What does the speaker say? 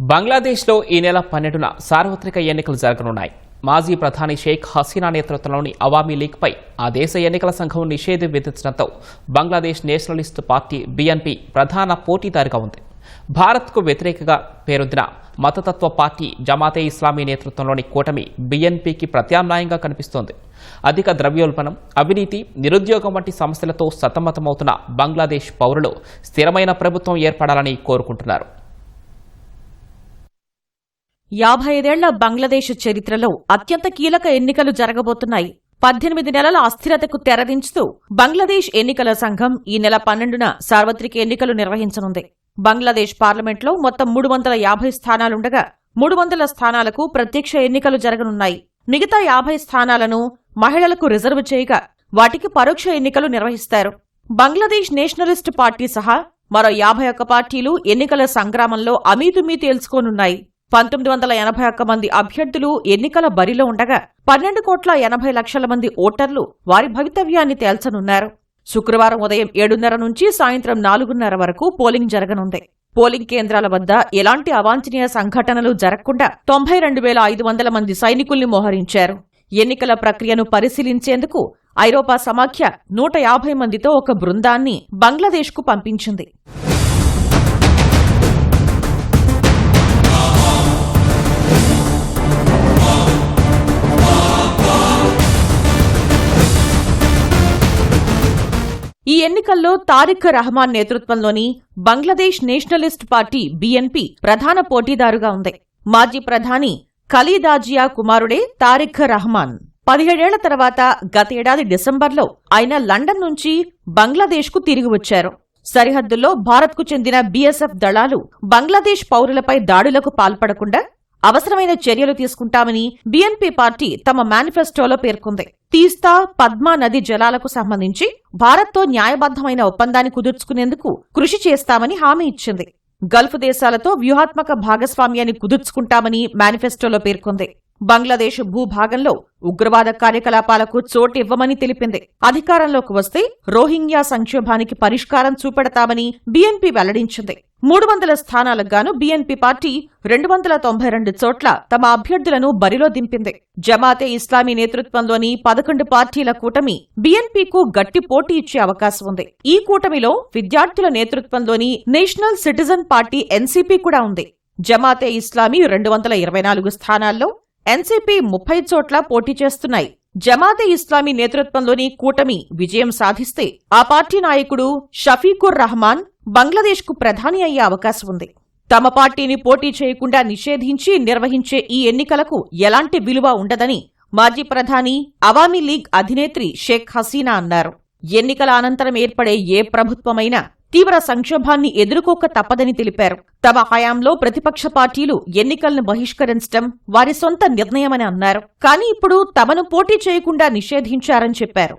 బంగ్లాదేశ్లో ఈ నెల 12న సార్వత్రిక ఎన్నికలు జరగనున్నాయి. మాజీ ప్రధాని షేక్ హసీనా నేతృత్వంలోని అవామీ లీగ్పై ఆ దేశ ఎన్నికల సంఘం నిషేధం విధించడంతో బంగ్లాదేశ్ నేషనలిస్ట్ పార్టీ బీఎన్పీ ప్రధాన పోటీదారుగా ఉంది. భారత్కు వ్యతిరేకంగా పేరొందిన మతతత్వ పార్టీ జమాతే ఇస్లామీ నేతృత్వంలోని కూటమి బీఎన్పీకి ప్రత్యామ్నాయంగా కనిపిస్తోంది. అధిక ద్రవ్యోల్బణం, అవినీతి, నిరుద్యోగం వంటి సమస్యలతో సతమతమవుతున్న బంగ్లాదేశ్ పౌరులు స్థిరమైన ప్రభుత్వం ఏర్పడాలని కోరుకుంటున్నారు. 55 ఏళ్ల బంగ్లాదేశ్ చరిత్రలో అత్యంత కీలక ఎన్నికలు జరగబోతున్నాయి. 18 నెలల అస్థిరతకు తెరదించుతూ బంగ్లాదేశ్ ఎన్నికల సంఘం ఈ నెల 12న సార్వత్రిక ఎన్నికలు నిర్వహించనుంది. బంగ్లాదేశ్ పార్లమెంట్లో మొత్తం 350 స్థానాలుండగా 300 స్థానాలకు ప్రత్యక్ష ఎన్నికలు జరగనున్నాయి. మిగతా 50 స్థానాలను మహిళలకు రిజర్వ్ చేయగా వాటికి పరోక్ష ఎన్నికలు నిర్వహిస్తారు. బంగ్లాదేశ్ నేషనలిస్ట్ పార్టీ సహా మరో 51 పార్టీలు ఎన్నికల సంగ్రామంలో అమీతుమీ తేల్చుకోనున్నాయి. 1981 మంది అభ్యర్థులు ఎన్నికల బరిలో ఉండగా 12,80,00,000 మంది ఓటర్లు వారి భవితవ్యాన్ని తేల్చనున్నారు. శుక్రవారం ఉదయం 7:30 నుంచి సాయంత్రం 4:30 వరకు పోలింగ్ జరగనుంది. పోలింగ్ కేంద్రాల వద్ద ఎలాంటి అవాంఛనీయ సంఘటనలు జరగకుండా 92,500 మంది సైనికుల్ని మోహరించారు. ఎన్నికల ప్రక్రియను పరిశీలించేందుకు ఐరోపా సమాఖ్య 150 మందితో ఒక బృందాన్ని బంగ్లాదేశ్కు పంపించింది. ఈ ఎన్నికల్లో తారిక్ రహమాన్ నేతృత్వంలోని బంగ్లాదేశ్ నేషనలిస్ట్ పార్టీ బీఎన్పీ ప్రధాన పోటీదారుగా ఉంది. మాజీ ప్రధాని ఖలీదా జియా కుమారుడే తారిక్ రహమాన్. 17 ఏళ్ల తర్వాత గతేడాది డిసెంబర్లో ఆయన లండన్ నుంచి బంగ్లాదేశ్కు తిరిగి వచ్చారు. సరిహద్దుల్లో భారత్కు చెందిన బీఎస్ఎఫ్ దళాలు బంగ్లాదేశ్ పౌరులపై దాడులకు పాల్పడకుండా అవసరమైన చర్యలు తీసుకుంటామని బీఎన్పీ పార్టీ తమ మేనిఫెస్టోలో పేర్కొంది. తీస్తా, పద్మా నది జలాలకు సంబంధించి భారత్తో న్యాయబద్దమైన ఒప్పందాన్ని కుదుర్చుకునేందుకు కృషి చేస్తామని హామీ ఇచ్చింది. గల్ఫ్ దేశాలతో వ్యూహాత్మక భాగస్వామ్యాన్ని కుదుర్చుకుంటామని మేనిఫెస్టోలో పేర్కొంది. బంగ్లాదేశ్ భూభాగంలో ఉగ్రవాద కార్యకలాపాలకు చోటివ్వమని తెలిపింది. అధికారంలోకి వస్తే రోహింగ్యా సంక్షోభానికి పరిష్కారం చూపెడతామని బీఎన్పీ వెల్లడించింది. 300 స్థానాలకు గాను బీఎన్పీ పార్టీ 292 చోట్ల తమ అభ్యర్థులను బరిలో దింపింది. జమాతే ఇస్లామీ నేతృత్వంలోని 11 పార్టీల కూటమి బీఎన్పీకు గట్టి పోటీ ఇచ్చే అవకాశం ఉంది. ఈ కూటమిలో విద్యార్థుల నేతృత్వంలోని నేషనల్ సిటిజన్ పార్టీ ఎన్సీపీ కూడా ఉంది. జమాతే ఇస్లామీ 224 స్థానాల్లో, ఎన్సీపీ 30 చోట్ల పోటీ చేస్తున్నాయి. జమాతే ఇస్లామీ నేతృత్వంలోని కూటమి విజయం సాధిస్తే ఆ పార్టీ నాయకుడు షఫీకుర్ రహమాన్ బంగ్లాదేశ్కు ప్రధాని అయ్యే అవకాశం ఉంది. తమ పార్టీని పోటీ చేయకుండా నిషేధించి నిర్వహించే ఈ ఎన్నికలకు ఎలాంటి విలువ ఉండదని మాజీ ప్రధాని అవామీ లీగ్ అధినేత్రి షేక్ హసీనా అన్నారు. ఎన్నికల అనంతరం ఏర్పడే ఏ ప్రభుత్వమైనా తీవ్ర సంక్షోభాన్ని ఎదుర్కోక తప్పదని తెలిపారు. తమ హయాంలో ప్రతిపక్ష పార్టీలు ఎన్నికలను బహిష్కరించడం వారి సొంత నిర్ణయమని అన్నారు. కానీ ఇప్పుడు తమను పోటీ చేయకుండా నిషేధించారని చెప్పారు.